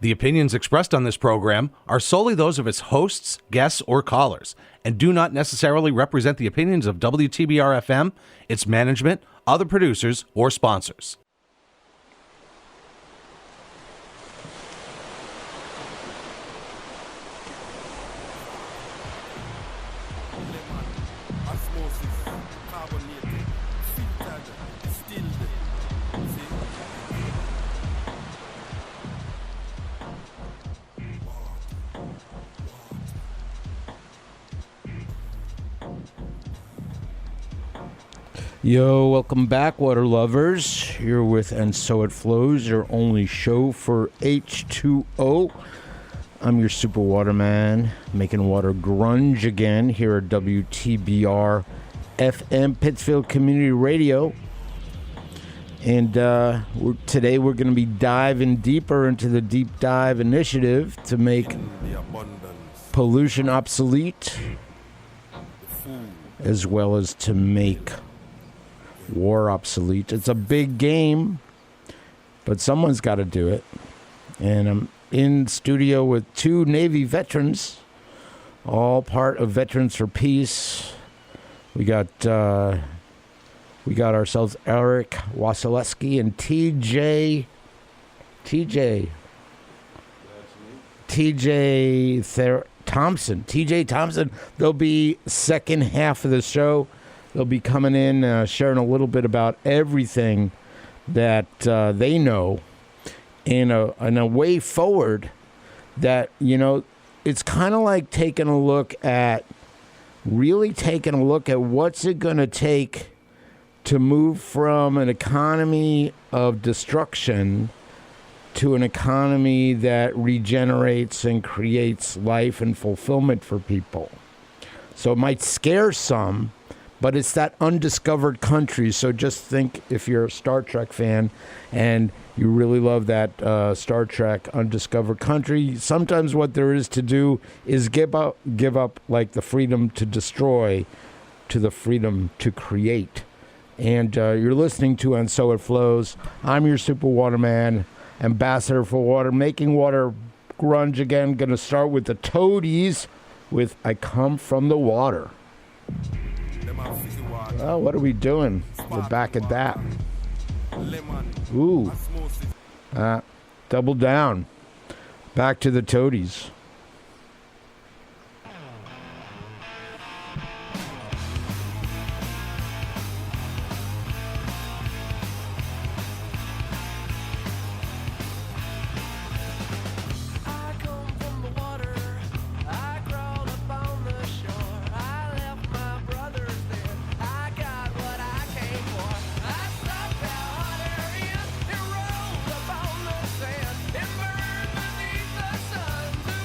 The opinions expressed on this program are solely those of its hosts, guests, or callers, and do not necessarily represent the opinions of WTBR-FM, its management, other producers, or sponsors. Yo, welcome back, water lovers. Here with And So It Flows, your only show for H2O. I'm your super waterman, making water grunge again here at WTBR-FM, Pittsfield Community Radio. And today we're going to be diving deeper into the Deep Dive Initiative to make pollution obsolete, as well as to make war obsolete. It's a big game, but someone's got to do it. And I'm in studio with two Navy veterans, all part of Veterans for Peace. We got ourselves Eric Wasileski and TJ Thompson. TJ Thompson. They'll be second half of the show. They'll be coming in, sharing a little bit about everything that they know in a way forward that, you know, it's kind of like taking a look at what's it going to take to move from an economy of destruction to an economy that regenerates and creates life and fulfillment for people. So it might scare some, but it's that undiscovered country. So just think, if you're a Star Trek fan and you really love that Star Trek Undiscovered Country, sometimes what there is to do is give up like the freedom to destroy to the freedom to create. And you're listening to And So It Flows. I'm your super waterman, ambassador for water, making water grunge again. Going to start with the Toadies with I Come From the Water. Oh, what are we doing? We're back at that. Ooh. Double down. Back to the Toadies. It burned beneath the sun to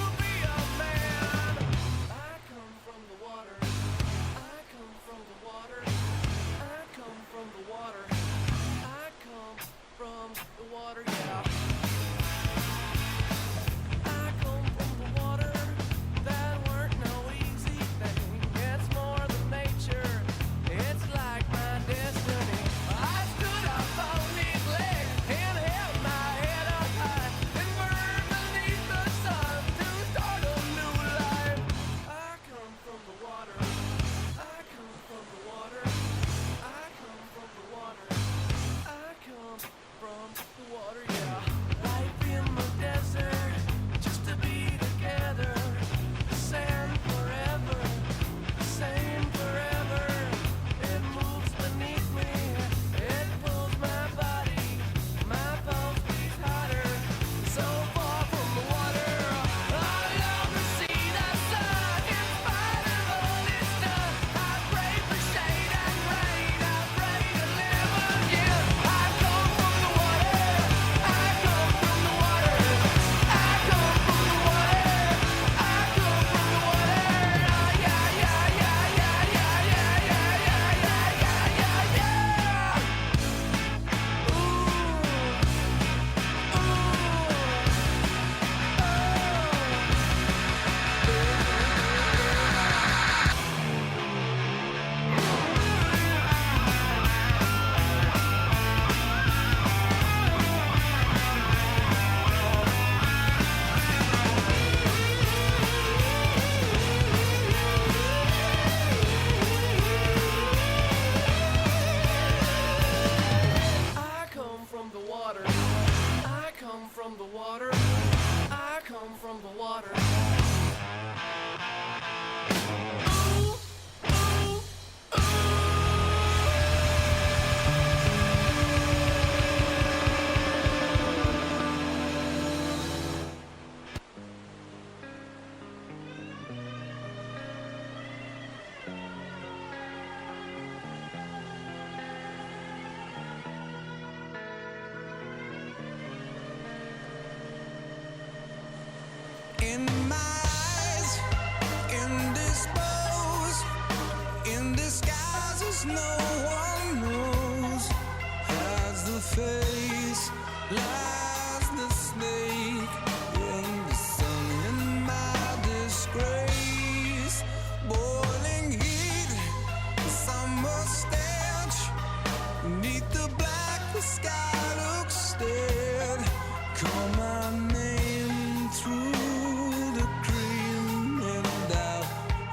come from the water. In my eyes, indisposed, in disguises no one knows. As the face lies the snake in the sun, in my disgrace. Boiling heat, summer stench, beneath the black the sky looks dead. Call my name through the cream and I'll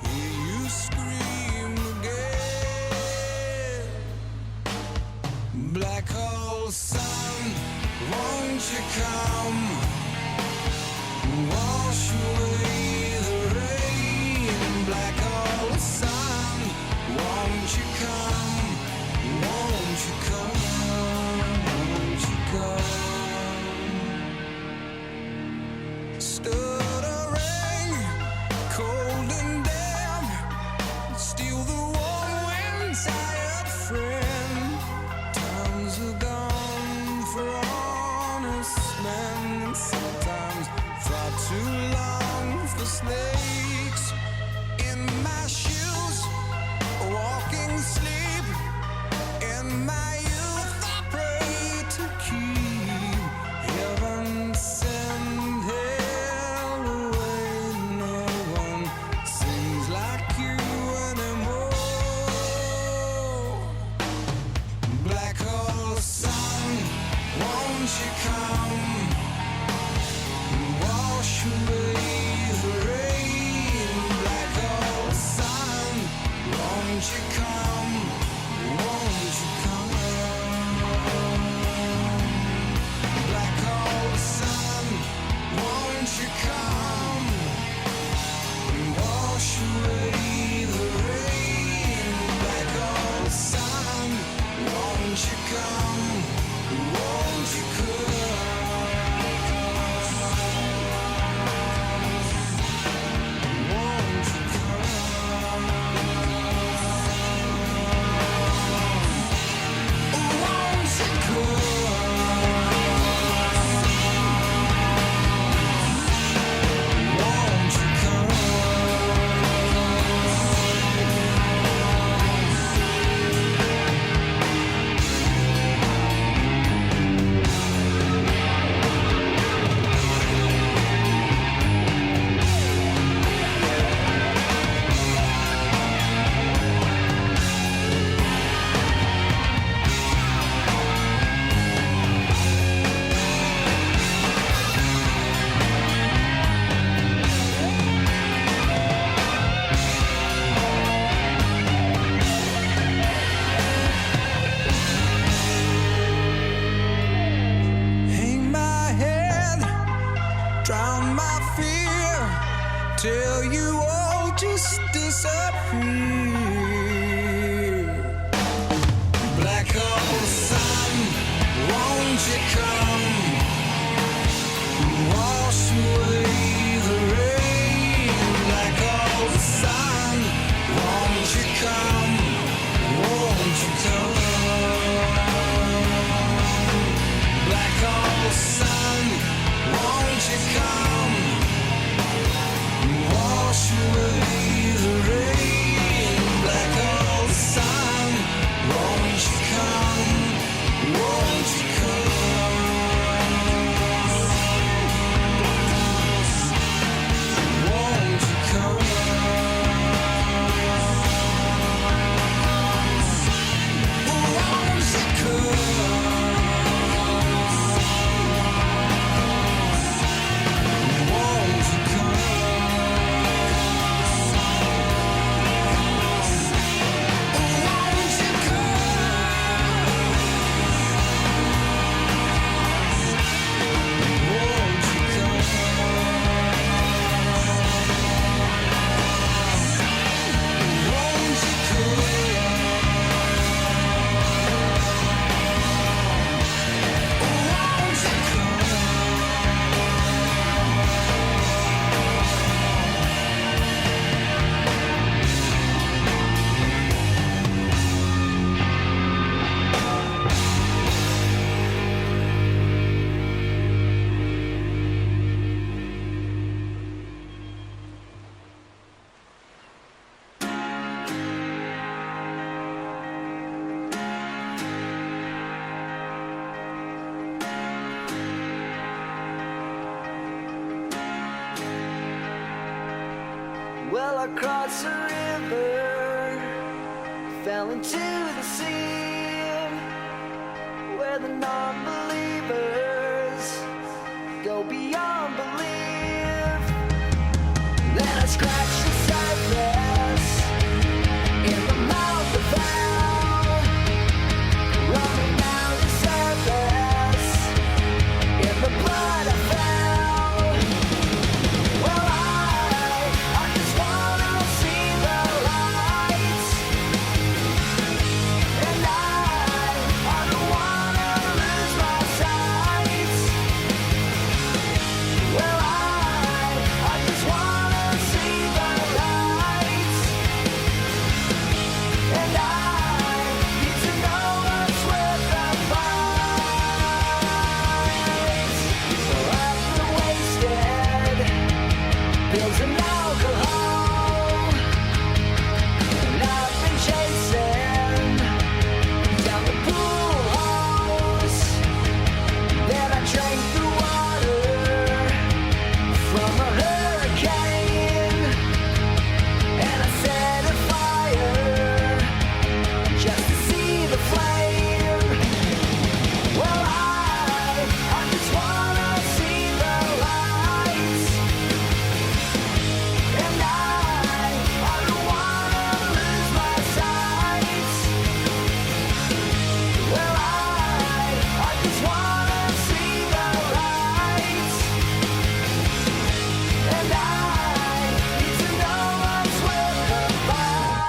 hear you scream again. Black hole sun, won't you come? Wash away the rain. Black hole sun, won't you come? Won't you come? Won't you come? Stood a ring, cold and damp, steal the warm wind, tired friend. Times are gone for honest men, and sometimes far too long for snakes. In my shoes, walking sleep, in my youth I pray to keep heaven send hell away. No one seems like you anymore. Black hole sun, won't you come? Wash away the rain. Black hole sun, won't you come? Won't you come? Black hole sun, won't you come? Wash away the rain. Black hole sun, won't you come? Won't you come? Won't you come? Won't you come? Won't you come? Hang my head, drown my fear, till you all just disappear. Black hole sun, won't you come? Wash away the rain. Black hole sun, won't you come? Won't you come? Black hole sun, won't you come? Wash away the rain. Black Well, I crossed a river, fell into the sea, where the non-believers go beyond belief. Then I scratched the surface in the mouth of hell, running down the surface in the blood I fell. Well, I just wanna see the lights, and I don't wanna lose my sight. Well, I just wanna see the lights, and I need to know what's worth the fight. So I've been wasted, pills and alcohol, and I've been chasing down the pool halls. Then I drank the water from a hurricane, and I set a fire just to see the flame. Well, I just wanna see the lights, and I don't wanna lose my sight. Well, I just wanna see the lights, and I need to know what's worth the fight.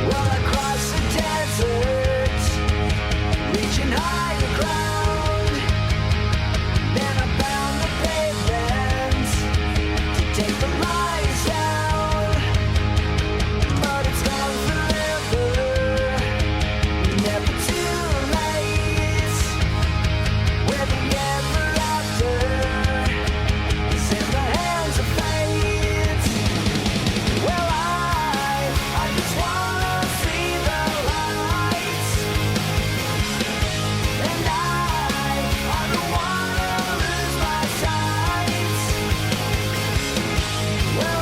Well, I crossed the desert, reaching higher ground. Then I found the pavement to take the lies down. But it's gone forever, never too late. Where the ever after is in the hands of fate. Well, I just wanna see the lights, and I don't wanna lose my sight. Well,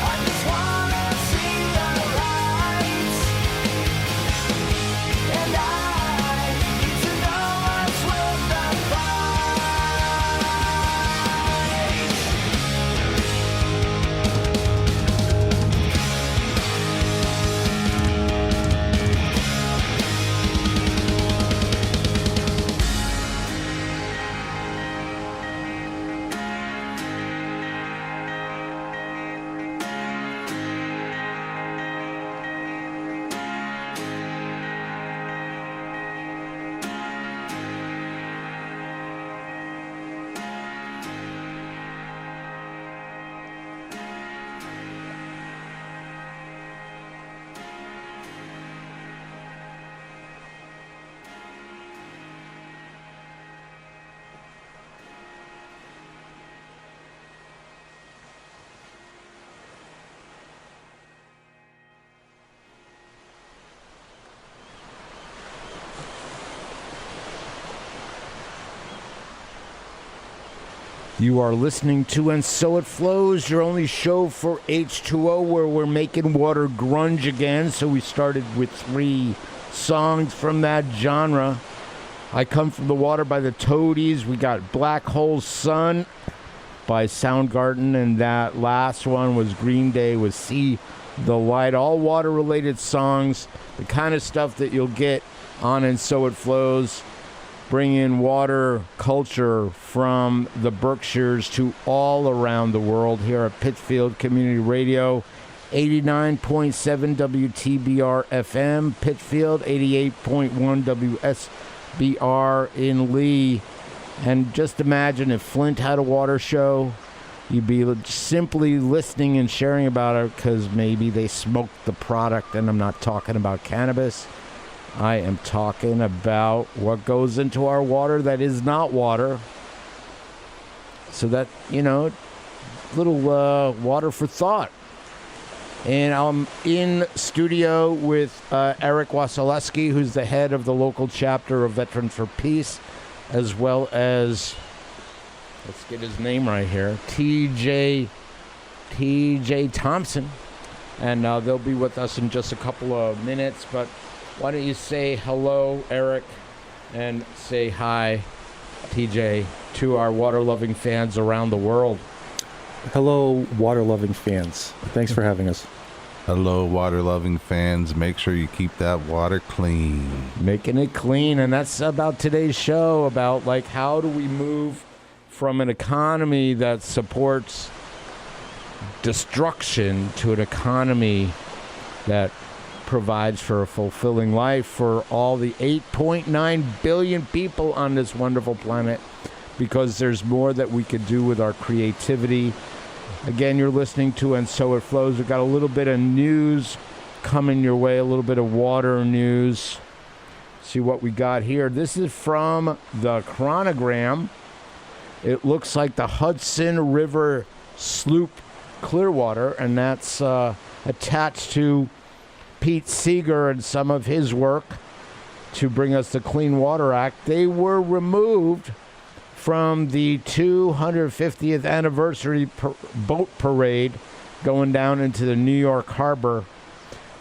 I just wanna see the lights, and I need to know what's worth the fight. You are listening to And So It Flows, your only show for H2O, where we're making water grunge again. So we started with 3 songs from that genre. I Come From the Water by the Toadies. We got Black Hole Sun by Soundgarden. And that last one was Green Day with See the Light. All water-related songs, the kind of stuff that you'll get on And So It Flows. Bring in water culture from the Berkshires to all around the world here at Pittsfield Community Radio, 89.7 WTBR-FM, Pittsfield, 88.1 WSBR in Lee. And just imagine if Flint had a water show, you'd be simply listening and sharing about it because maybe they smoked the product. And I'm not talking about cannabis. I am talking about what goes into our water that is not water. So that, little water for thought. And I'm in studio with Eric Wasileski, who's the head of the local chapter of Veterans for Peace, as well as, let's get his name right here, TJ Thompson. And they'll be with us in just a couple of minutes. But why don't you say hello, Eric, and say hi, TJ, to our water-loving fans around the world. Hello, water-loving fans. Thanks for having us. Hello, water-loving fans. Make sure you keep that water clean. Making it clean, and that's about today's show, about how do we move from an economy that supports destruction to an economy that provides for a fulfilling life for all the 8.9 billion people on this wonderful planet, because there's more that we could do with our creativity. Again, you're listening to And So It Flows. We've got a little bit of news coming your way, a little bit of water news. See what we got here. This is from the chronogram. It looks like the Hudson River sloop Clearwater, and that's attached to Pete Seeger and some of his work to bring us the Clean Water Act. They were removed from the 250th anniversary boat parade going down into the New York Harbor,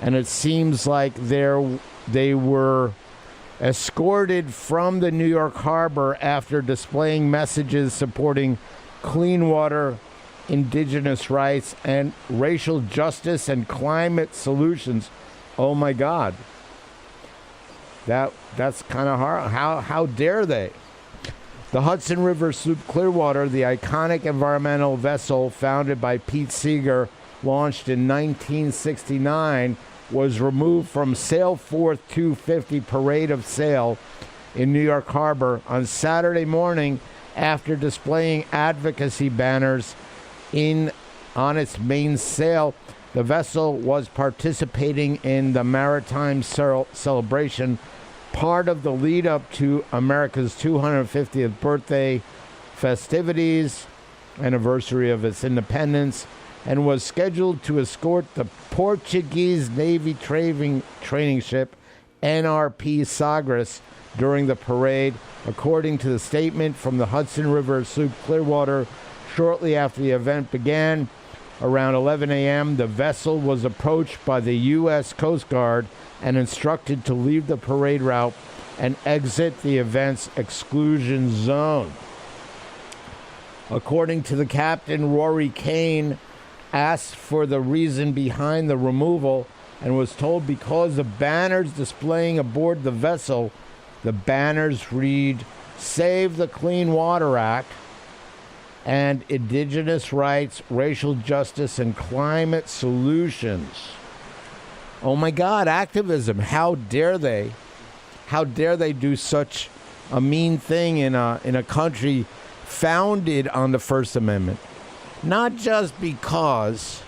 and it seems like they were escorted from the New York Harbor after displaying messages supporting clean water, indigenous rights, and racial justice and climate solutions. Oh my God. That's kind of hard. How dare they? The Hudson River sloop Clearwater, the iconic environmental vessel founded by Pete Seeger, launched in 1969, was removed from Sailforth 250 Parade of Sail in New York Harbor on Saturday morning after displaying advocacy banners on its main sail. The vessel was participating in the maritime celebration, part of the lead up to America's 250th birthday festivities, anniversary of its independence, and was scheduled to escort the Portuguese Navy training ship NRP Sagres during the parade. According to the statement from the Hudson River sloop Clearwater, shortly after the event began, around 11 a.m., the vessel was approached by the U.S. Coast Guard and instructed to leave the parade route and exit the event's exclusion zone. According to the captain, Rory Kane asked for the reason behind the removal and was told because the banners displaying aboard the vessel, the banners read, "Save the Clean Water Act," and indigenous rights, racial justice, and climate solutions. Oh my God, activism. How dare they? How dare they do such a mean thing in a country founded on the First Amendment? Not just because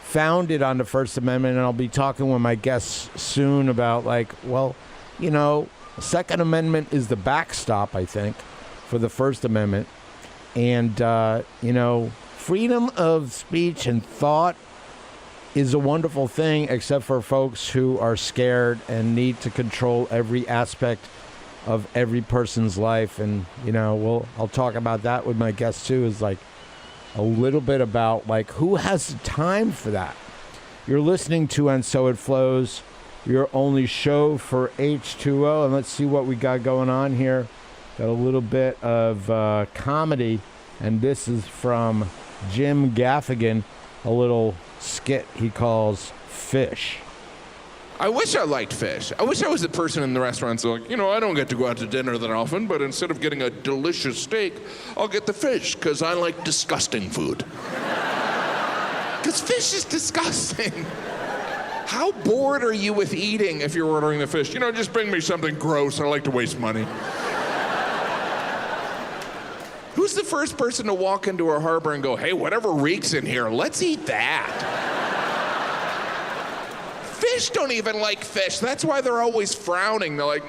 founded on the First Amendment, and I'll be talking with my guests soon about the Second Amendment is the backstop, I think, for the First Amendment. And, freedom of speech and thought is a wonderful thing, except for folks who are scared and need to control every aspect of every person's life. And, I'll talk about that with my guests too, is a little bit about who has the time for that. You're listening to And So It Flows, your only show for H2O. And let's see what we got going on here. Got a little bit of comedy, and this is from Jim Gaffigan, a little skit he calls Fish. I wish I liked fish. I wish I was the person in the restaurant so I don't get to go out to dinner that often, but instead of getting a delicious steak, I'll get the fish, because I like disgusting food. Because fish is disgusting. How bored are you with eating if you're ordering the fish? Just bring me something gross. I like to waste money. Who's the first person to walk into a harbor and go, hey, whatever reeks in here, let's eat that? Fish don't even like fish. That's why they're always frowning. They're like,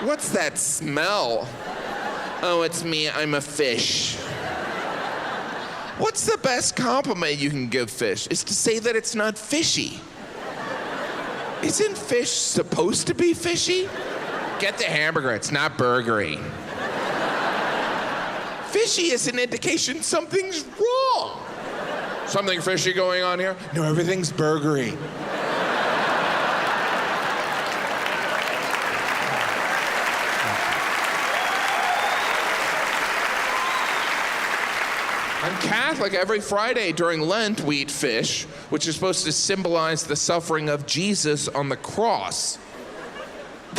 what's that smell? Oh, it's me, I'm a fish. What's the best compliment you can give fish? Is to say that it's not fishy. Isn't fish supposed to be fishy? Get the hamburger, it's not burgery. Fishy is an indication something's wrong. Something fishy going on here? No, everything's burgery. I'm Catholic. Every Friday during Lent, we eat fish, which is supposed to symbolize the suffering of Jesus on the cross.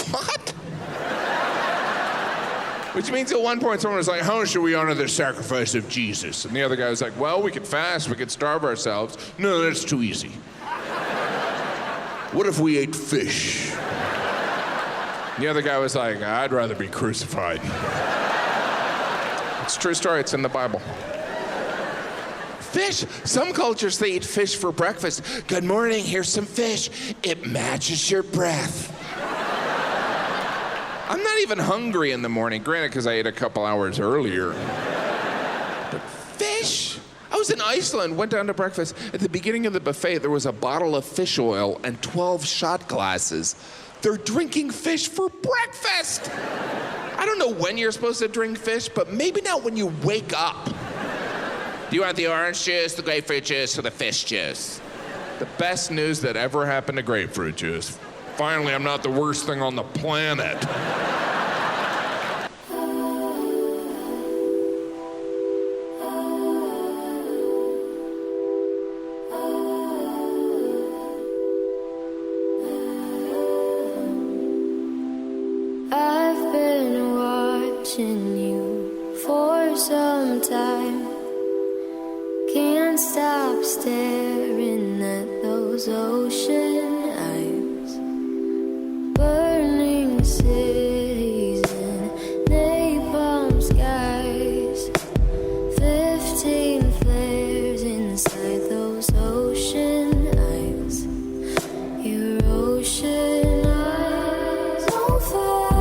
What? Which means at one point someone was like, how should we honor the sacrifice of Jesus? And the other guy was like, well, we could fast, we could starve ourselves. No, that's too easy. What if we ate fish? The other guy was like, I'd rather be crucified. It's a true story, it's in the Bible. Fish. Some cultures, they eat fish for breakfast. Good morning, here's some fish. It matches your breath. I'm not even hungry in the morning, granted, because I ate a couple hours earlier. But fish? I was in Iceland, went down to breakfast. At the beginning of the buffet, there was a bottle of fish oil and 12 shot glasses. They're drinking fish for breakfast. I don't know when you're supposed to drink fish, but maybe not when you wake up. Do you want the orange juice, the grapefruit juice, or the fish juice? The best news that ever happened to grapefruit juice. Finally, I'm not the worst thing on the planet. I've been watching you for some time. Can't stop staring at those ocean eyes. Burning cities and napalm skies. 15 flares inside those ocean eyes. Your ocean eyes on fire.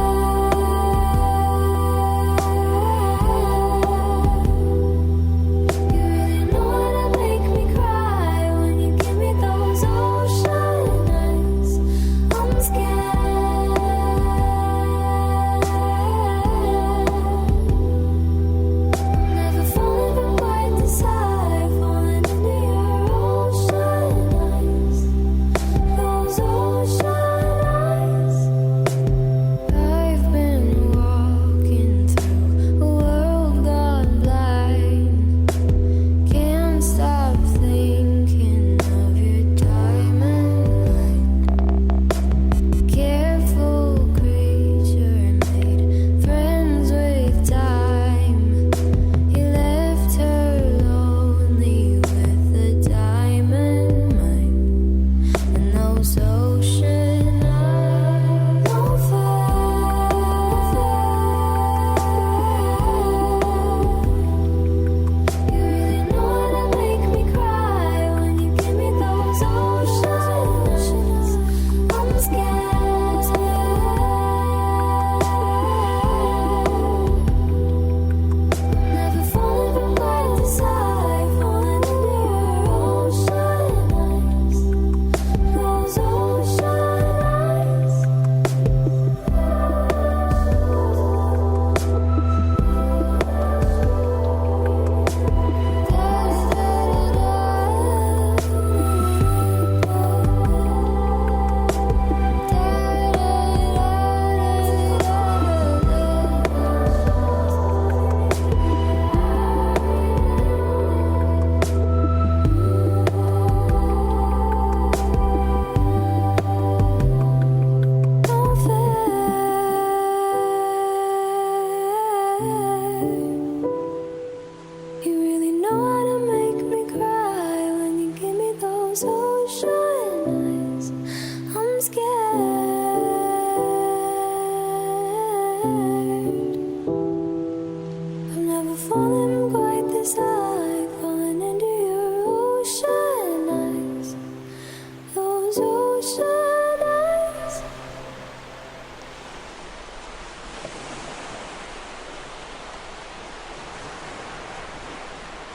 You really know how to make me cry.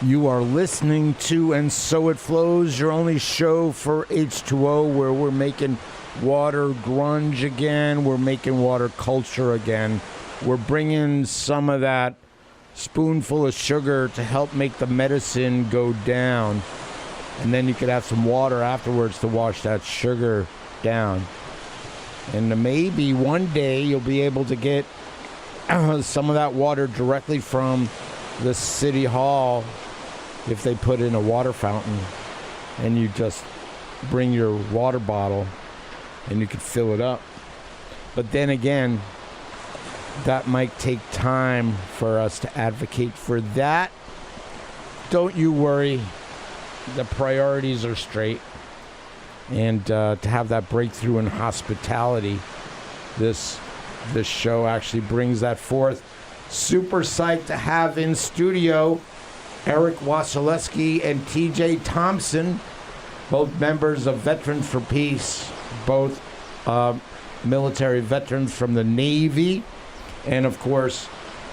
You are listening to And So It Flows, your only show for H2O, where we're making water grunge again. We're making water culture again. We're bringing some of that spoonful of sugar to help make the medicine go down. And then you could have some water afterwards to wash that sugar down. And maybe one day you'll be able to get some of that water directly from the city hall if they put in a water fountain, and you just bring your water bottle and you could fill it up. But then again, that might take time for us to advocate for that. Don't you worry. The priorities are straight. And to have that breakthrough in hospitality, this show actually brings that forth. Super psyched to have in studio Eric Wasileski and TJ Thompson, both members of Veterans for Peace, both military veterans from the Navy. And of course,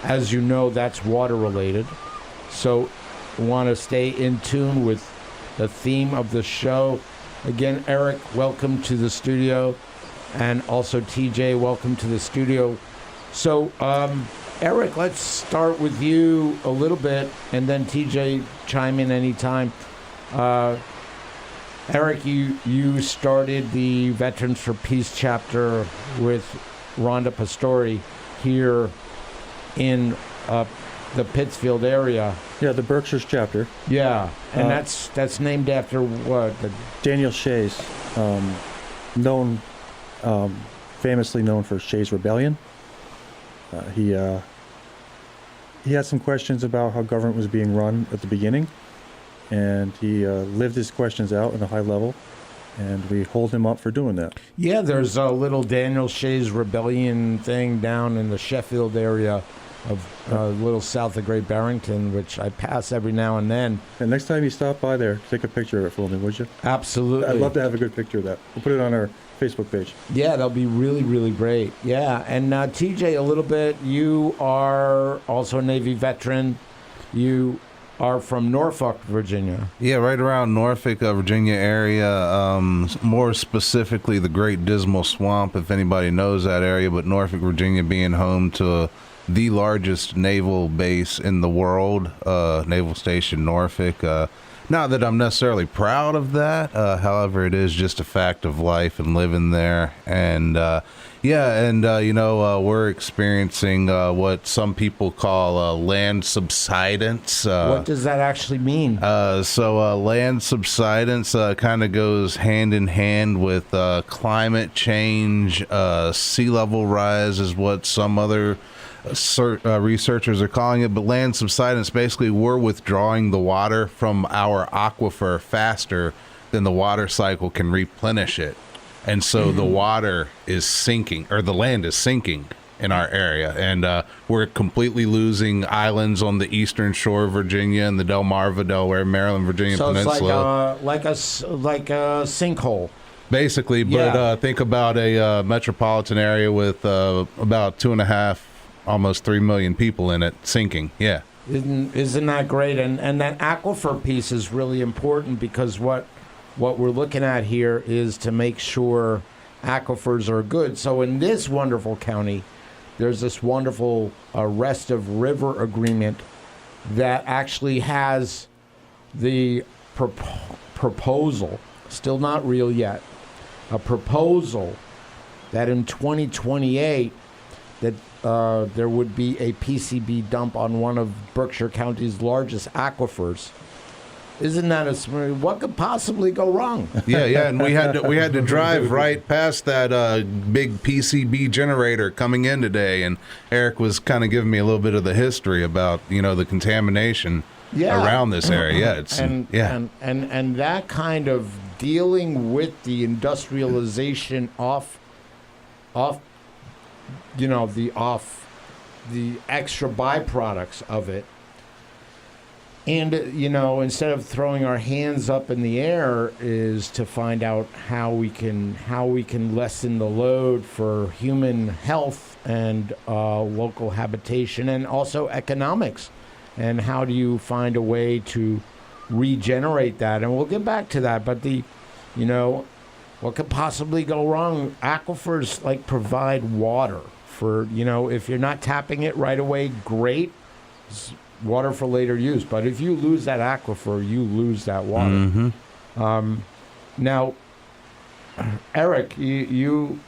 as you know, that's water related. So want to stay in tune with the theme of the show. Again, Eric, welcome to the studio. And also TJ, welcome to the studio. So, Eric, let's start with you a little bit, and then TJ, chime in anytime. Eric, you started the Veterans for Peace chapter with Rhonda Pastori here in the Pittsfield area. Yeah, the Berkshires chapter. Yeah, and that's named after what? Daniel Shays, famously known for Shays Rebellion. He had some questions about how government was being run at the beginning, and he lived his questions out at a high level, and we hold him up for doing that. Yeah, there's a little Daniel Shays Rebellion thing down in the Sheffield area of a little south of Great Barrington, which I pass every now and then. And next time you stop by there, take a picture of it for me, would you? Absolutely. I'd love to have a good picture of that. We'll put it on our Facebook page. Yeah, that'll be really, really great. Yeah, and TJ, a little bit, you are also a Navy veteran. You are from Norfolk, Virginia. Yeah, right around Norfolk, Virginia area. More specifically, the Great Dismal Swamp, if anybody knows that area. But Norfolk, Virginia, being home to the largest naval base in the world, Naval Station Norfolk. Not that I'm necessarily proud of that. However, it is just a fact of life and living there. And we're experiencing what some people call land subsidence. What does that actually mean? Land subsidence kind of goes hand in hand with climate change. Sea level rise is what some other researchers are calling it, but land subsidence, basically we're withdrawing the water from our aquifer faster than the water cycle can replenish it. And so the water is sinking, or the land is sinking in our area. And we're completely losing islands on the eastern shore of Virginia and the Delmarva, Delaware, Maryland, Virginia Peninsula. So it's like a sinkhole. Basically, but think about a metropolitan area with about 2.5, almost 3 million people in it sinking. Yeah. Isn't that great? And that aquifer piece is really important, because what we're looking at here is to make sure aquifers are good. So in this wonderful county, there's this wonderful rest of river agreement that actually has the proposal, still not real yet, a proposal that in 2028 that there would be a PCB dump on one of Berkshire County's largest aquifers. Isn't that what could possibly go wrong? Yeah, and we had to drive right past that big PCB generator coming in today, and Eric was kind of giving me a little bit of the history about the contamination around this area. And that kind of dealing with the industrialization the extra byproducts of it. And, instead of throwing our hands up in the air, is to find out how we can lessen the load for human health and local habitation, and also economics. and how do you find a way to regenerate that? And we'll get back to that. But what could possibly go wrong? Aquifers provide water for, if you're not tapping it right away, great. It's water for later use. But if you lose that aquifer, you lose that water. Mm-hmm. Now, Eric, you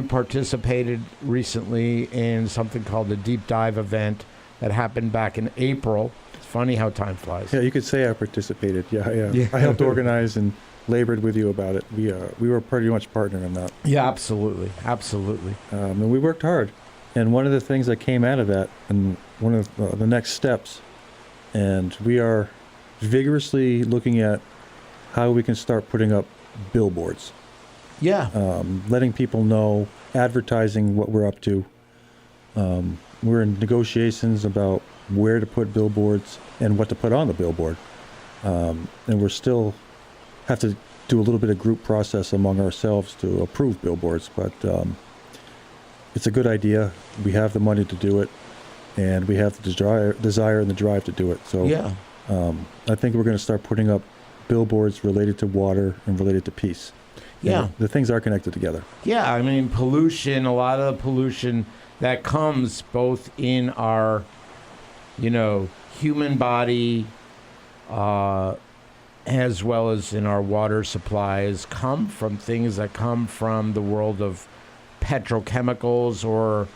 participated recently in something called the Deep Dive event that happened back in April. It's funny how time flies. Yeah, you could say I participated. Yeah. I helped organize and labored with you about it. We were pretty much partnering on that. Yeah, absolutely. And we worked hard. And one of the things that came out of that, and one of the next steps, and we are vigorously looking at how we can start putting up billboards. Yeah. Letting people know, advertising what we're up to. We're in negotiations about where to put billboards and what to put on the billboard. And we're still have to do a little bit of group process among ourselves to approve billboards, but it's a good idea. We have the money to do it, and we have the desire and the drive to do it. So yeah. I think we're going to start putting up billboards related to water and related to peace. Yeah. The things are connected together. Yeah, I mean, pollution, a lot of the pollution that comes both in our, human body, as well as in our water supplies, come from things that come from the world of petrochemicals or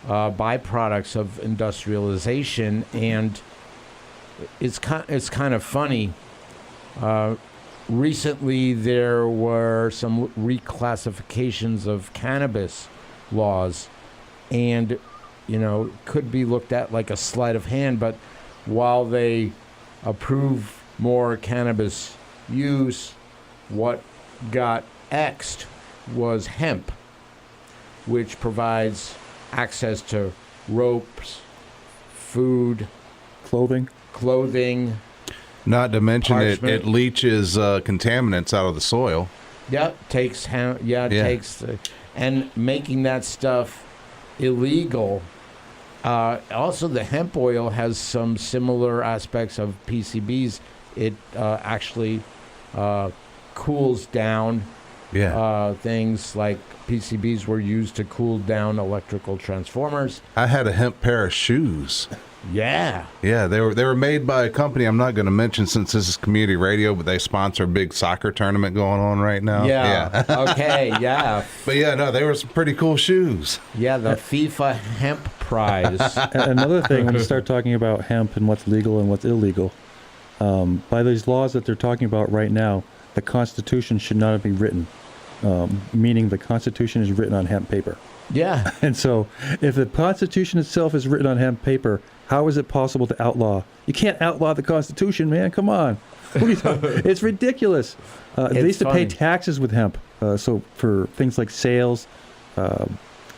byproducts of industrialization. And it's kind of funny. Recently, there were some reclassifications of cannabis laws, and, could be looked at like a sleight of hand, but while they approve more cannabis use, what got X'd was hemp, which provides access to ropes, food, Clothing. Not to mention it Parchment. leaches contaminants out of the soil. Yep, takes and making that stuff illegal. Also, the hemp oil has some similar aspects of PCBs. It actually cools down. Yeah. Things like PCBs were used to cool down electrical transformers. I had a hemp pair of shoes. Yeah. Yeah, they were made by a company I'm not going to mention since this is community radio, but they sponsor a big soccer tournament going on right now. Yeah. Okay, yeah. But yeah, no, they were some pretty cool shoes. Yeah, the FIFA Hemp Prize. Another thing, when you start talking about hemp and what's legal and what's illegal, by these laws that they're talking about right now, the Constitution should not be written, meaning the Constitution is written on hemp paper. Yeah. And so if the Constitution itself is written on hemp paper, how is it possible to outlaw? You can't outlaw the Constitution, man. Come on. What are you talking? It's ridiculous. They used to pay taxes with hemp. So for things like sails,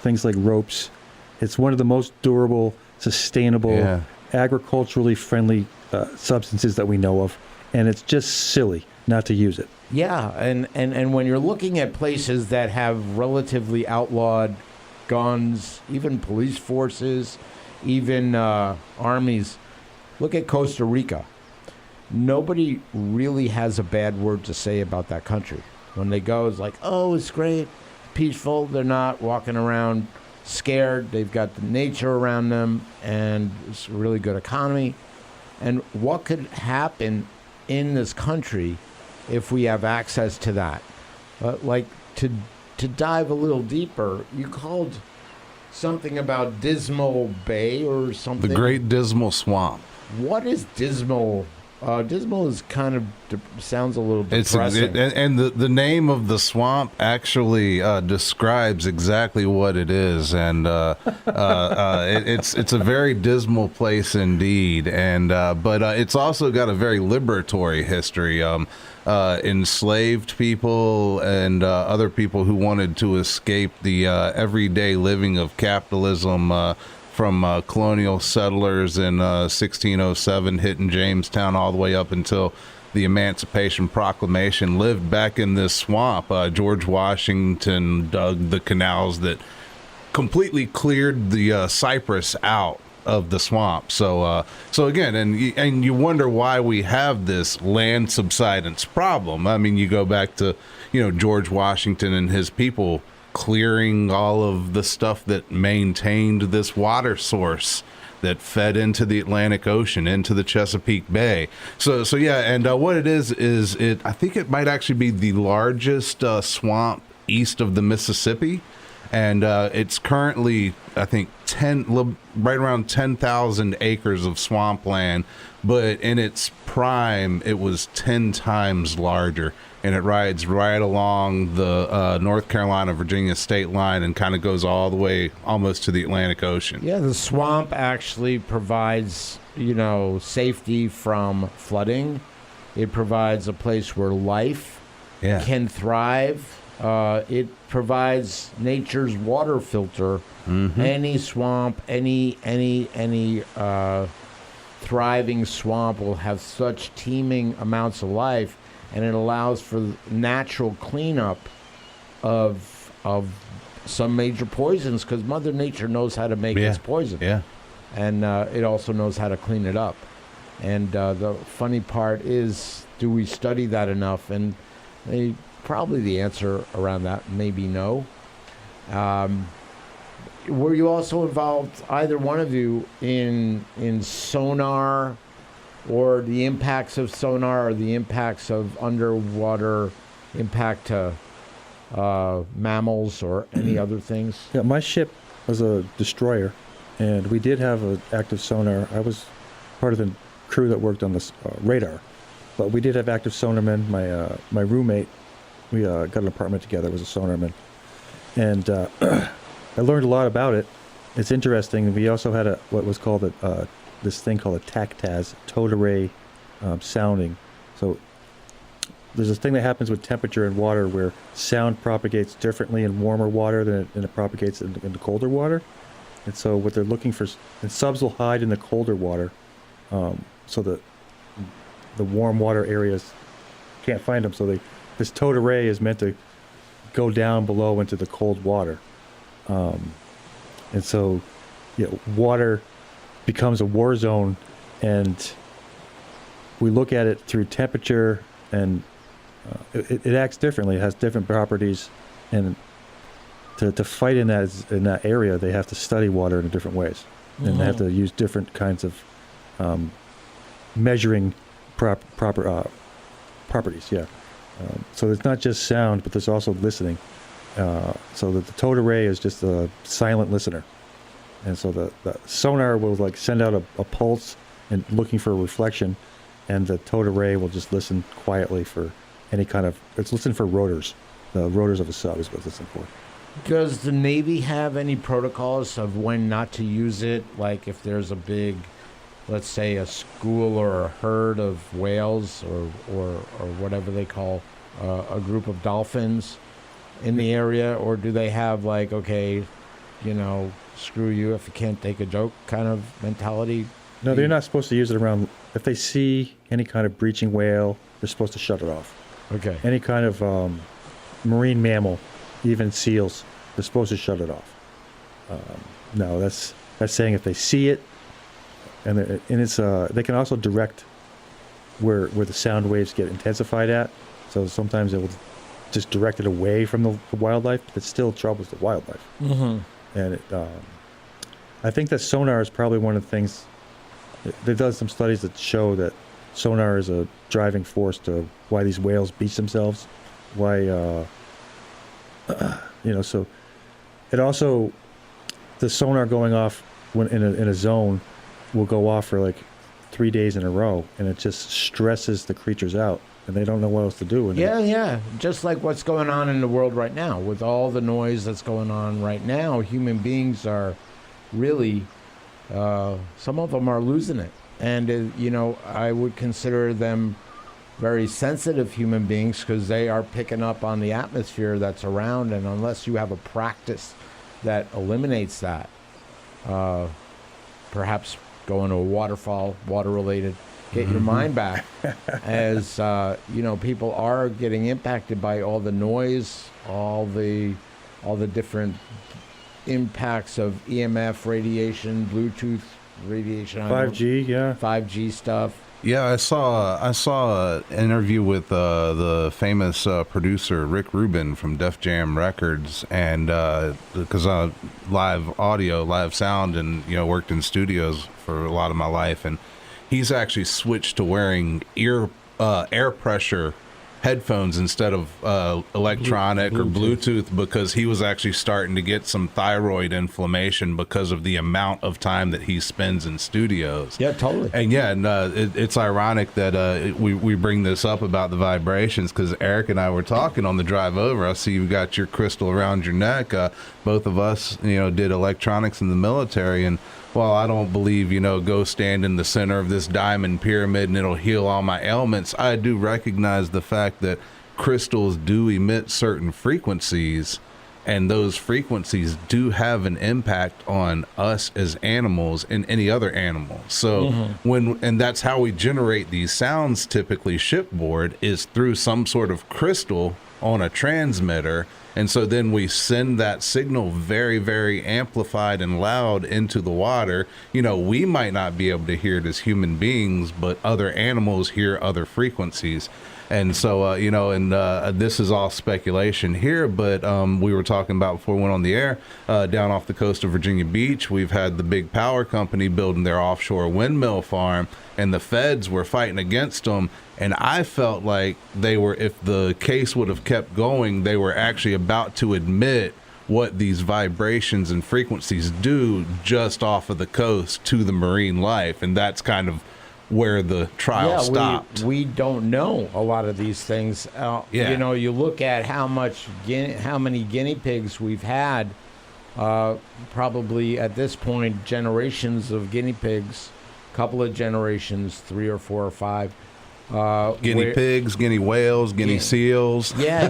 things like ropes, it's one of the most durable, sustainable, agriculturally friendly substances that we know of. And it's just silly not to use it. Yeah, and when you're looking at places that have relatively outlawed guns, even police forces, even armies, look at Costa Rica. Nobody really has a bad word to say about that country. When they go, it's like, oh, it's great, peaceful. They're not walking around scared. They've got the nature around them, and it's a really good economy. And what could happen in this country if we have access to that? To dive a little deeper, you called something about Dismal Bay or something. The Great Dismal Swamp. What is Dismal? Dismal is kind of sounds a little depressing. And the name of the swamp actually describes exactly what it is, and it's a very dismal place indeed. And but it's also got a very liberatory history. Enslaved people and other people who wanted to escape the everyday living of capitalism from colonial settlers in 1607 hitting Jamestown all the way up until the Emancipation Proclamation lived back in this swamp. George Washington dug the canals that completely cleared the cypress out of the swamp. So again, and you wonder why we have this land subsidence problem. I mean, you go back to, George Washington and his people clearing all of the stuff that maintained this water source that fed into the Atlantic Ocean, into the Chesapeake Bay. So yeah, and what it is I think it might actually be the largest swamp east of the Mississippi. And it's currently, I think, right around 10,000 acres of swampland. But in its prime, it was 10 times larger. And it rides right along the North Carolina-Virginia state line and kind of goes all the way almost to the Atlantic Ocean. Yeah, the swamp actually provides, safety from flooding. It provides a place where life can thrive. It provides nature's water filter. Mm-hmm. Any swamp, any thriving swamp will have such teeming amounts of life, and it allows for natural cleanup of some major poisons, because Mother Nature knows how to make its poison. Yeah. And it also knows how to clean it up. And the funny part is, do we study that enough? And probably the answer around that may be no. Were you also involved, either one of you, in sonar, or the impacts of sonar, or the impacts of underwater impact to mammals or any other things? Yeah, my ship was a destroyer, and we did have an active sonar. I was part of the crew that worked on this radar, but we did have active sonarmen. My roommate, we got an apartment together, was a sonarman, and I learned a lot about it. It's interesting. We also had what was called this thing called a TACTAS, towed array sounding. So there's this thing that happens with temperature in water where sound propagates differently in warmer water than it propagates in the colder water. And so what they're looking for, and subs will hide in the colder water, so the warm water areas can't find them. So this towed array is meant to go down below into the cold water. And so water becomes a war zone, and we look at it through temperature, and it acts differently. It has different properties, and to fight in that area, they have to study water in different ways, and they have to use different kinds of measuring properties. Yeah, so it's not just sound, but there's also listening. So that the towed array is just a silent listener. And so the sonar will send out a pulse and looking for a reflection, and the towed array will just listen quietly for any kind of, it's listen for rotors. The rotors of a sub is what it's listening for. Does the Navy have any protocols of when not to use it? Like if there's a big, let's say a school or a herd of whales or whatever they call a group of dolphins in the area, or do they have okay, screw you if you can't take a joke kind of mentality? No, they're not supposed to use it around. If they see any kind of breaching whale, they're supposed to shut it off. Okay. Any kind of marine mammal, even seals, they're supposed to shut it off. No, that's saying if they see it, and it's they can also direct where the sound waves get intensified at. So sometimes it will just direct it away from the wildlife, but it still troubles the wildlife. Mm-hmm. And I think that sonar is probably one of the things. They've done some studies that show that sonar is a driving force to why these whales beach themselves. Why, so it also, the sonar going off when in a zone will go off for 3 days in a row, and it just stresses the creatures out, and they don't know what else to do. Yeah. Just like what's going on in the world right now. With all the noise that's going on right now, human beings are really, some of them are losing it. And, I would consider them very sensitive human beings because they are picking up on the atmosphere that's around. And unless you have a practice that eliminates that, perhaps going to a waterfall, water-related, get your mind back, as people are getting impacted by all the noise, all the different impacts of EMF, radiation, Bluetooth radiation. I don't know. 5G, yeah. 5G stuff. Yeah, I saw an interview with the famous producer Rick Rubin from Def Jam Records, and because live audio, live sound, and worked in studios for a lot of my life, and he's actually switched to wearing air pressure headphones instead of electronic or Bluetooth, because he was actually starting to get some thyroid inflammation because of the amount of time that he spends in studios. Yeah, totally. And it's ironic that we bring this up about the vibrations, because Eric and I were talking on the drive over. I see you've got your crystal around your neck. Both of us, did electronics in the military, and while I don't believe, go stand in the center of this diamond pyramid and it'll heal all my ailments, I do recognize the fact that crystals do emit certain frequencies, and those frequencies do have an impact on us as animals and any other animal. So and that's how we generate these sounds, typically shipboard, is through some sort of crystal on a transmitter. And so then we send that signal very, very amplified and loud into the water. We might not be able to hear it as human beings, but other animals hear other frequencies. And so, this is all speculation here, but we were talking about before we went on the air, down off the coast of Virginia Beach, we've had the big power company building their offshore windmill farm, and the feds were fighting against them. And I felt like they were, if the case would have kept going, they were actually about to admit what these vibrations and frequencies do just off of the coast to the marine life. And that's kind of where the trial stopped. We don't know a lot of these things. You look at how many guinea pigs we've had. Probably at this point, generations of guinea pigs, couple of generations, 3 or 4 or 5. Guinea pigs, guinea whales, guinea seals. Yeah,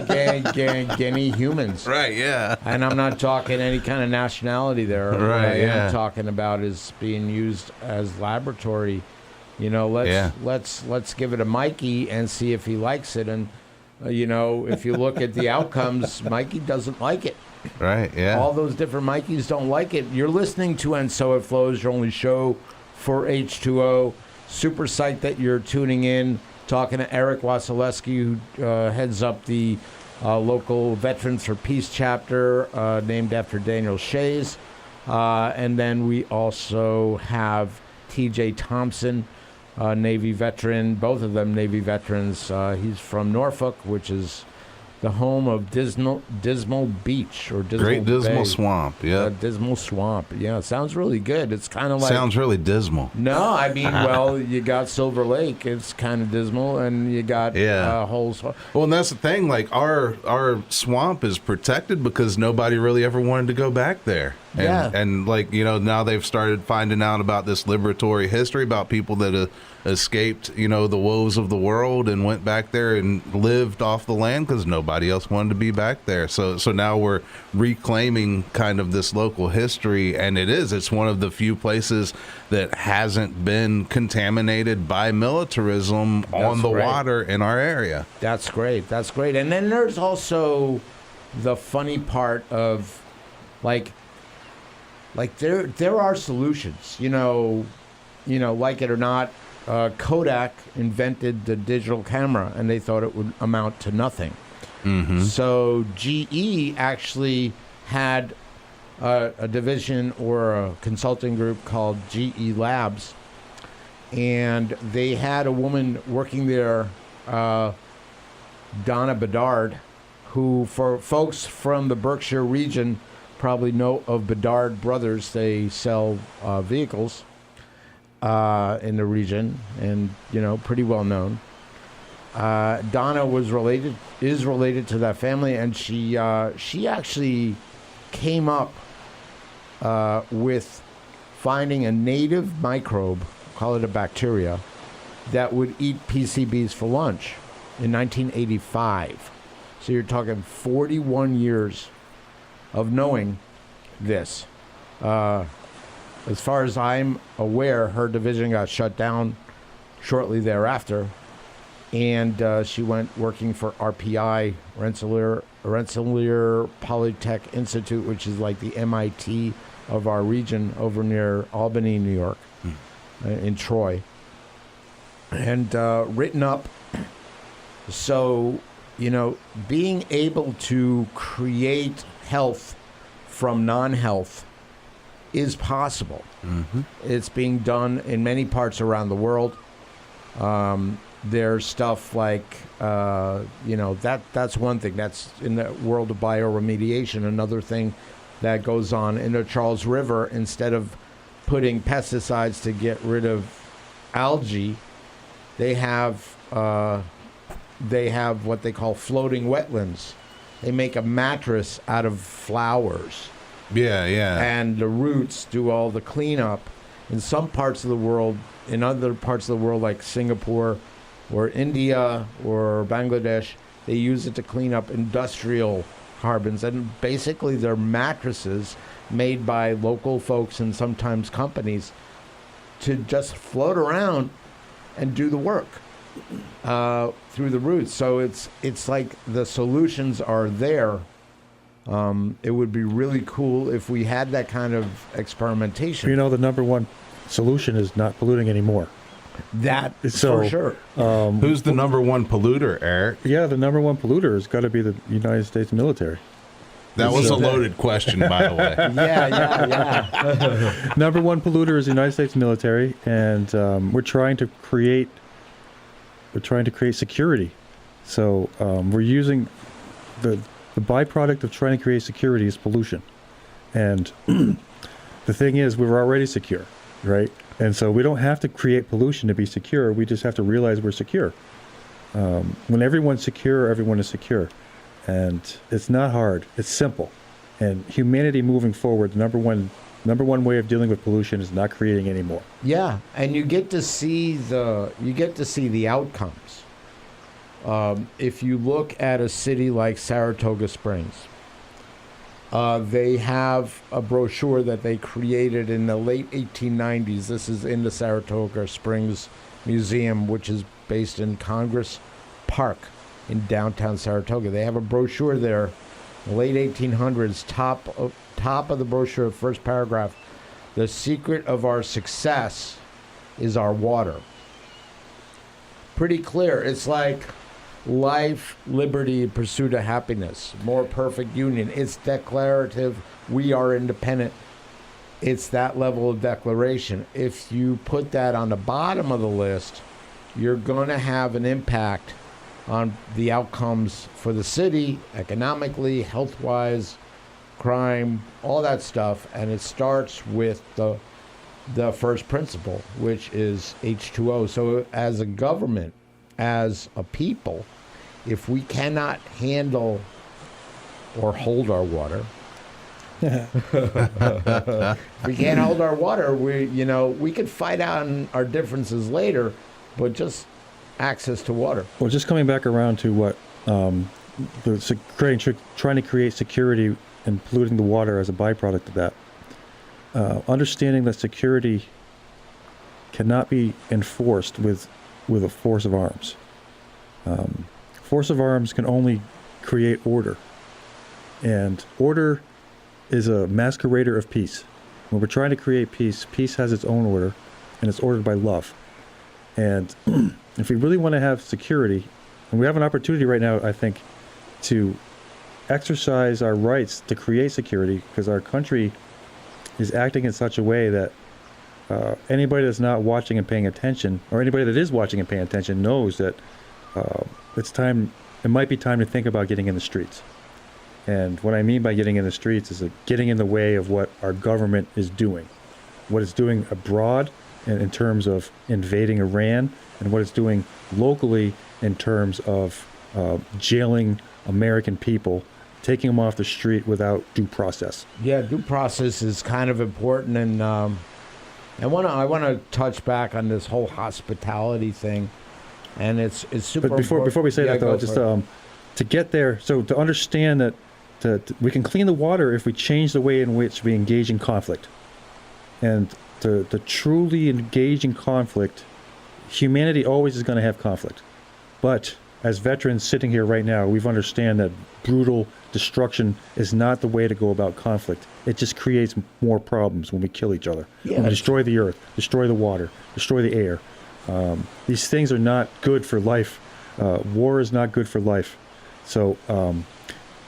guinea humans. Right, yeah. And I'm not talking any kind of nationality there. Right, what I yeah. am talking about is being used as laboratory. Let's give it a Mikey and see if he likes it. And if you look at the outcomes, Mikey doesn't like it. Right, yeah. All those different Mikeys don't like it. You're listening to And So It Flows, your only show for H2O. Super psyched that you're tuning in. Talking to Eric Wasileski, who heads up the local Veterans for Peace chapter, named after Daniel Shays. And then we also have TJ Thompson, Navy veteran, both of them Navy veterans. He's from Norfolk, which is the home of Dismal Beach, or Dismal Great Dismal Bay. Swamp, yeah. Dismal Swamp, yeah. It sounds really good. It's kind of like... Sounds really dismal. No, I mean, well, you got Silver Lake. It's kind of dismal, and you got holes. Well, and that's the thing. Like, our swamp is protected because nobody really ever wanted to go back there. And now they've started finding out about this liberatory history about people that escaped, the woes of the world and went back there and lived off the land because nobody else wanted to be back there. So now we're reclaiming kind of this local history, and it's one of the few places that hasn't been contaminated by militarism on the water in our area. That's great. That's great. And then there's also the funny part of, like there are solutions, like it or not. Kodak invented the digital camera, and they thought it would amount to nothing. Mm-hmm. So GE actually had a division or a consulting group called GE Labs, and they had a woman working there, Donna Bedard, who, for folks from the Berkshire region, probably know of Bedard Brothers. They sell vehicles in the region, and pretty well known. Donna is related to that family, and she actually came up with finding a native microbe, call it a bacteria, that would eat PCBs for lunch in 1985. So you're talking 41 years of knowing this. As far as I'm aware, her division got shut down shortly thereafter, and she went working for RPI, Rensselaer Polytech Institute, which is like the MIT of our region over near Albany, New York, in Troy, and written up. So, being able to create health from non-health is possible. Mm-hmm. It's being done in many parts around the world. There's stuff like, that's one thing. That's in the world of bioremediation. Another thing that goes on in the Charles River, instead of putting pesticides to get rid of algae, they have what they call floating wetlands. They make a mattress out of flowers. Yeah. And the roots do all the cleanup. In some parts of the world, in other parts of the world like Singapore or India or Bangladesh, they use it to clean up industrial carbons. And basically they're mattresses made by local folks and sometimes companies to just float around and do the work through the roots. So it's like the solutions are there. It would be really cool if we had that kind of experimentation. The number one solution is not polluting anymore. That is So, for sure. Who's the number one polluter, Eric? Yeah, the number one polluter has got to be the United States military. That was a loaded question, by the way. Yeah. Number one polluter is the United States military, and we're trying to create security. So we're using the byproduct of trying to create security is pollution, and the thing is, we're already secure, right? And so we don't have to create pollution to be secure. We just have to realize we're secure. When everyone's secure, everyone is secure. And it's not hard. It's simple. And humanity moving forward, the number one way of dealing with pollution is not creating any more. Yeah, and you get to see the outcomes. If you look at a city like Saratoga Springs, they have a brochure that they created in the late 1890s. This is in the Saratoga Springs Museum, which is based in Congress Park in downtown Saratoga. They have a brochure there, late 1800s, top of the brochure, first paragraph. The secret of our success is our water. Pretty clear. It's like life, liberty, pursuit of happiness, more perfect union. It's declarative. We are independent. It's that level of declaration. If you put that on the bottom of the list, you're going to have an impact on the outcomes for the city, economically, health-wise, crime, all that stuff. And it starts with the first principle, which is H2O. So as a government, as a people, if we cannot handle or hold our water, if we can't hold our water, we could fight out our differences later, but just access to water. Well, just coming back around to what trying to create security and polluting the water as a byproduct of that. Understanding that security cannot be enforced with a force of arms. Force of arms can only create order, and order is a masquerader of peace. When we're trying to create peace, peace has its own order, and it's ordered by love. And if we really want to have security, and we have an opportunity right now, I think, to exercise our rights to create security, because our country is acting in such a way that anybody that's not watching and paying attention, or anybody that is watching and paying attention, knows that it might be time to think about getting in the streets. And what I mean by getting in the streets is getting in the way of what our government is doing, what it's doing abroad in terms of invading Iran, and what it's doing locally in terms of jailing American people, taking them off the street without due process. Yeah, due process is kind of important, and I want to touch back on this whole hospitality thing, and it's super. But before we say that though, just to get there, so to understand that we can clean the water if we change the way in which we engage in conflict, and to truly engage in conflict, humanity always is going to have conflict, but as veterans sitting here right now, we've understand that brutal destruction is not the way to go about conflict. It just creates more problems when we kill each other. When we destroy the earth, destroy the water, destroy the air. These things are not good for life. War is not good for life. So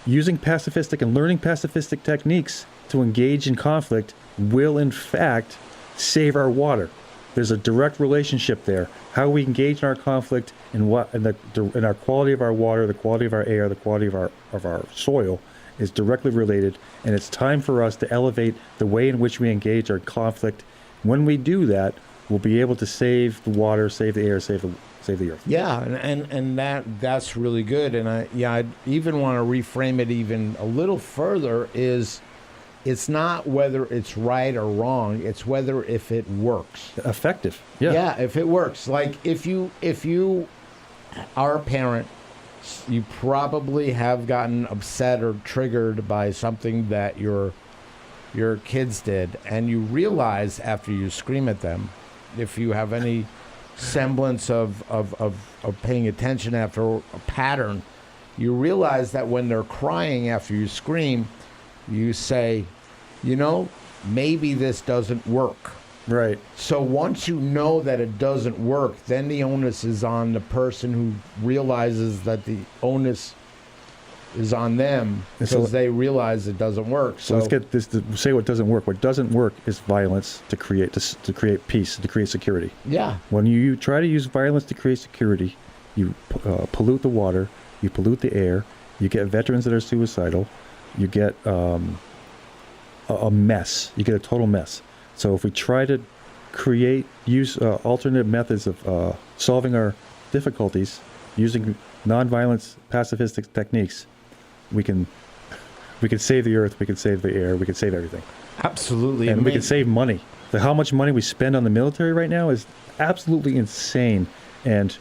using pacifistic and learning pacifistic techniques to engage in conflict will, in fact, save our water. There's a direct relationship there. How we engage in our conflict and in our quality of our water, the quality of our air, the quality of our soil is directly related. And it's time for us to elevate the way in which we engage our conflict. When we do that, we'll be able to save the water, save the air, save the earth. Yeah, and that's really good. And I even want to reframe it even a little further. It's not whether it's right or wrong. It's whether if it works. Effective. Yeah. Yeah, if it works. Like if you are a parent, you probably have gotten upset or triggered by something that your kids did, and you realize after you scream at them, if you have any semblance of paying attention after a pattern, you realize that when they're crying after you scream, you say, maybe this doesn't work. Right. So once you know that it doesn't work, then the onus is on the person who realizes that the onus is on them because they realize it doesn't work. So let's get this to say what doesn't work. What doesn't work is violence to create peace, to create security. Yeah. When you try to use violence to create security, you pollute the water, you pollute the air, you get veterans that are suicidal, you get a mess. You get a total mess. So if we try to use alternate methods of solving our difficulties using nonviolence pacifistic techniques, we can save the earth, we can save the air, we can save everything. Absolutely. And we can save money. How much money we spend on the military right now is absolutely insane. And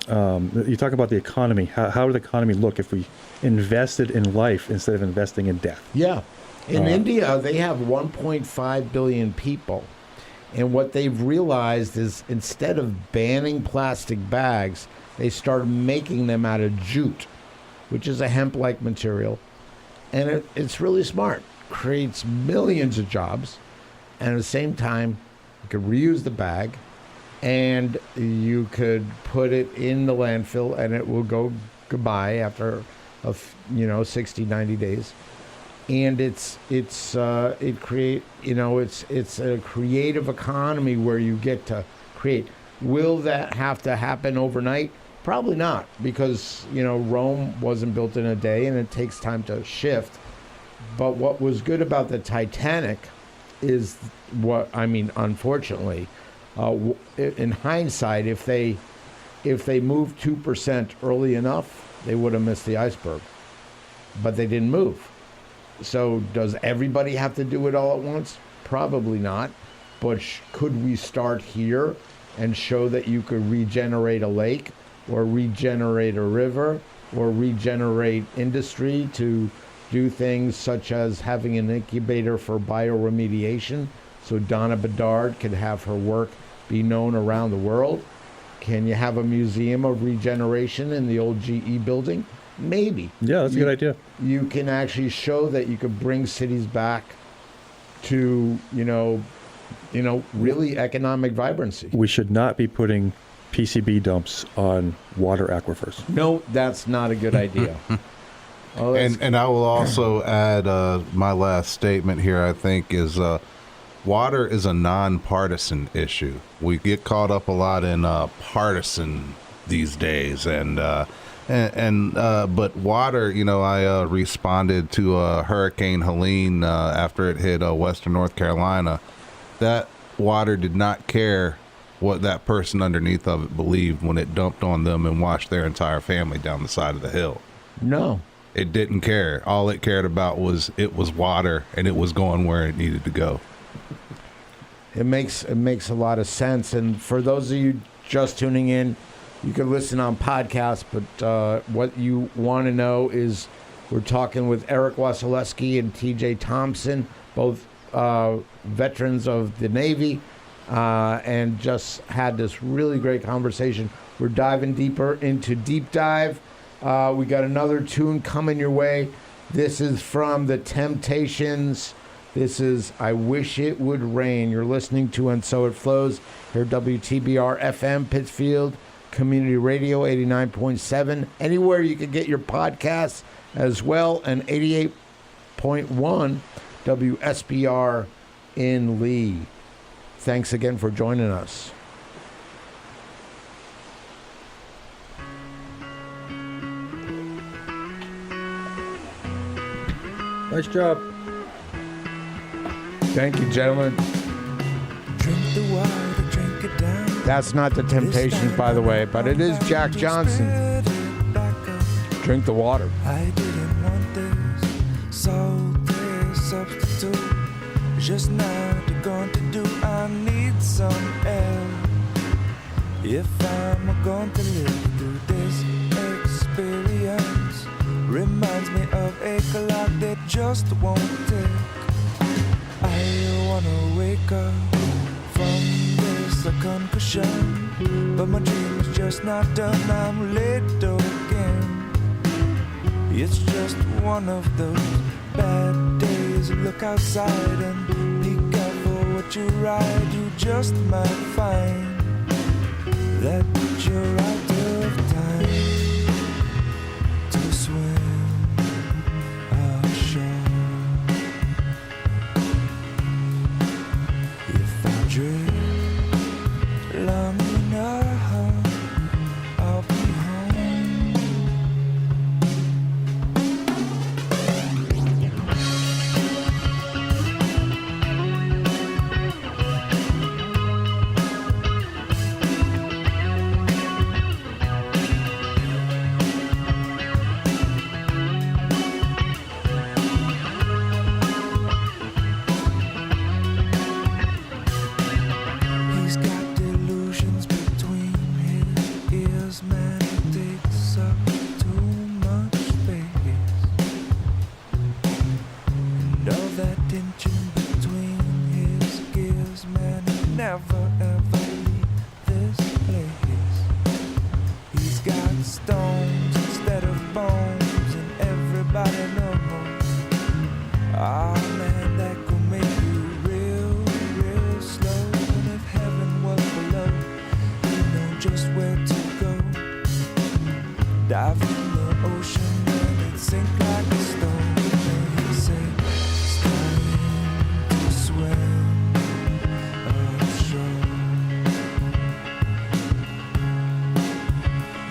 you talk about the economy. How would the economy look if we invested in life instead of investing in death? Yeah. In India, they have 1.5 billion people. And what they've realized is instead of banning plastic bags, they started making them out of jute, which is a hemp-like material. And it's really smart. Creates millions of jobs. And at the same time, you could reuse the bag and you could put it in the landfill and it will go goodbye after 60, 90 days. And it's a creative economy where you get to create. Will that have to happen overnight? Probably not, because Rome wasn't built in a day and it takes time to shift. But what was good about the Titanic is unfortunately, in hindsight, if they moved 2% early enough, they would have missed the iceberg. But they didn't move. So does everybody have to do it all at once? Probably not. But could we start here and show that you could regenerate a lake or regenerate a river or regenerate industry to do things such as having an incubator for bioremediation so Donna Bedard could have her work be known around the world? Can you have a museum of regeneration in the old GE building? Maybe. Yeah, that's a good idea. You can actually show that you could bring cities back to, really economic vibrancy. We should not be putting PCB dumps on water aquifers. No, that's not a good idea. And I will also add my last statement here, I think, is water is a nonpartisan issue. We get caught up a lot in partisan these days, but water, I responded to Hurricane Helene after it hit Western North Carolina. That water did not care what that person underneath of it believed when it dumped on them and washed their entire family down the side of the hill. No. It didn't care. All it cared about was it was water and it was going where it needed to go. It makes a lot of sense. And for those of you just tuning in, you can listen on podcasts, but what you want to know is we're talking with Eric Wasileski and TJ Thompson, both veterans of the Navy, and just had this really great conversation. We're diving deeper into Deep Dive. We got another tune coming your way. This is from The Temptations. This is I Wish It Would Rain. You're listening to And So It Flows here at WTBR-FM, Pittsfield Community Radio, 89.7. Anywhere you can get your podcasts as well, and 88.1 WSBR in Lee. Thanks again for joining us. Nice job. Thank you, gentlemen. Drink the water, drink it down. That's not The Temptations, by the way, but it is Jack Johnson. Drink the water. I didn't want this, so this substitute is just not going to do. I need some air if I'm going to live through this experience. Reminds me of a clock that just won't tick. I wanna wake up from this concussion, but my dream is just not done. I'm late again. It's just one of those bad days. Look outside and peek out for what you ride. You just might find that you're out of time to swim ashore. If I drift long enough, I'll be home. He's got delusions between his ears, man. It takes up too much space. And all that tension between his gears, man, it never ever leave this place. He's got stones instead of bones, and everybody knows. Ah, man, that could make you real, real slow. And if heaven was below, you know just where to go. Dive in the ocean and it sink like a stone. And he say, it's time to swim ashore.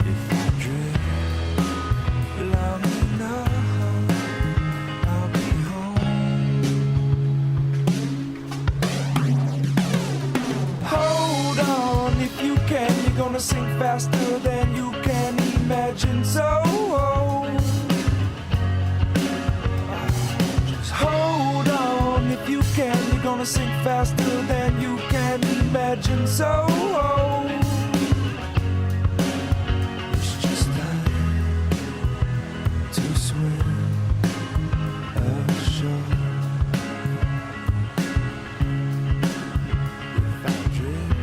If I drift long enough, I'll be home. Hold on, if you can, you're gonna sink faster than you can imagine. So just hold on, if you can, you're gonna sink faster than you can imagine. So it's just time to swim ashore. If I drift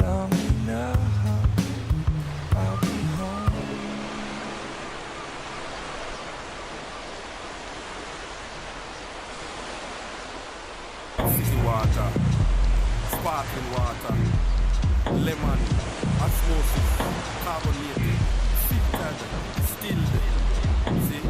long enough, I'll be home. Fizzy water, sparkling water, lemon, osmosis, carbonated, filtered, distilled. See?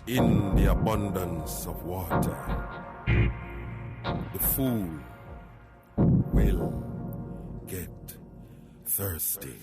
In the abundance of water, the fool will get thirsty.